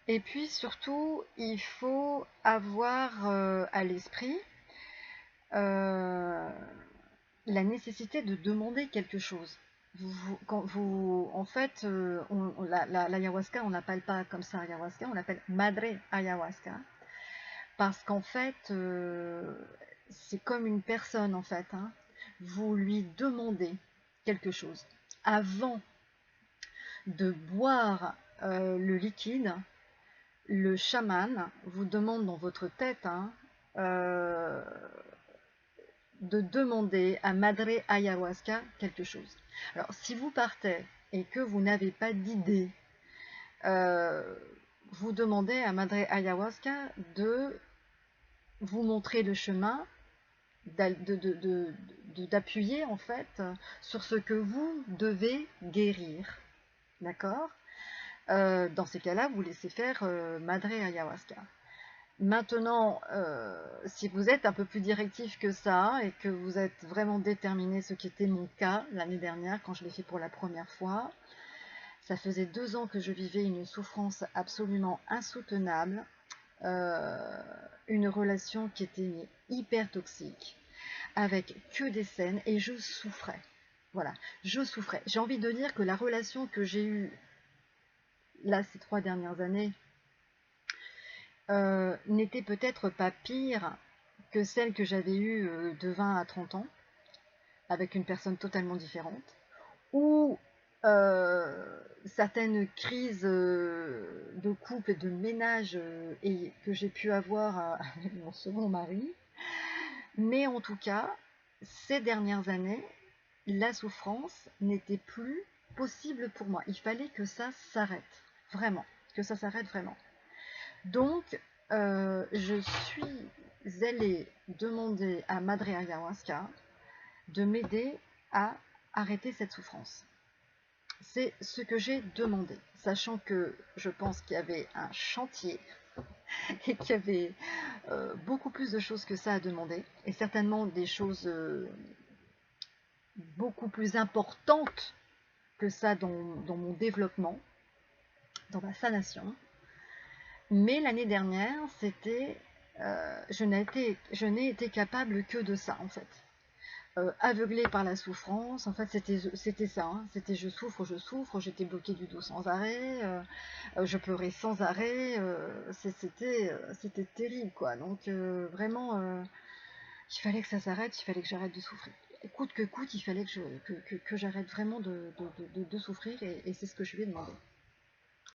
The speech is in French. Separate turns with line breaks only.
Et puis surtout, il faut avoir à l'esprit euh, la nécessité de demander quelque chose. Quand vous, en fait, l'ayahuasca, on l'appelle pas comme ça ayahuasca, on l'appelle madre ayahuasca, parce qu'en fait, c'est comme une personne en fait, hein. Vous lui demandez quelque chose avant de boire le liquide. Le chaman vous demande dans votre tête, hein, euh, de demander à Madre Ayahuasca quelque chose. Alors, si vous partez et que vous n'avez pas d'idée, euh, vous demandez à Madre Ayahuasca de vous montrer le chemin, d'appuyer en fait sur ce que vous devez guérir. D'accord. Dans ces cas-là, vous laissez faire Madre Ayahuasca. Maintenant, si vous êtes un peu plus directif que ça et que vous êtes vraiment déterminé, ce qui était mon cas l'année dernière quand je l'ai fait pour la première fois, ça faisait 2 ans que je vivais une souffrance absolument insoutenable, euh, une relation qui était hyper toxique, avec que des scènes, et je souffrais. Voilà, je souffrais. J'ai envie de dire que la relation que j'ai eue là ces 3 dernières années n'était peut-être pas pire que celle que j'avais eue de 20 à 30 ans, avec une personne totalement différente, ou certaines crises de couple et de ménage et que j'ai pu avoir avec mon second mari. Mais en tout cas, ces dernières années, la souffrance n'était plus possible pour moi. Il fallait que ça s'arrête, vraiment, que ça s'arrête vraiment. Donc, je suis allée demander à Madre Ayahuasca de m'aider à arrêter cette souffrance. C'est ce que j'ai demandé, sachant que je pense qu'il y avait un chantier et qu'il y avait beaucoup plus de choses que ça à demander, et certainement des choses beaucoup plus importantes que ça dans mon développement, dans ma sanation. Mais l'année dernière, je n'ai été capable que de ça en fait. Aveuglée par la souffrance, en fait c'était ça, hein. C'était je souffre, j'étais bloquée du dos sans arrêt, je pleurais sans arrêt, c'était terrible quoi. Donc vraiment, il fallait que ça s'arrête, il fallait que j'arrête de souffrir. Coûte que coûte, il fallait que j'arrête vraiment de souffrir, et c'est ce que je lui ai demandé.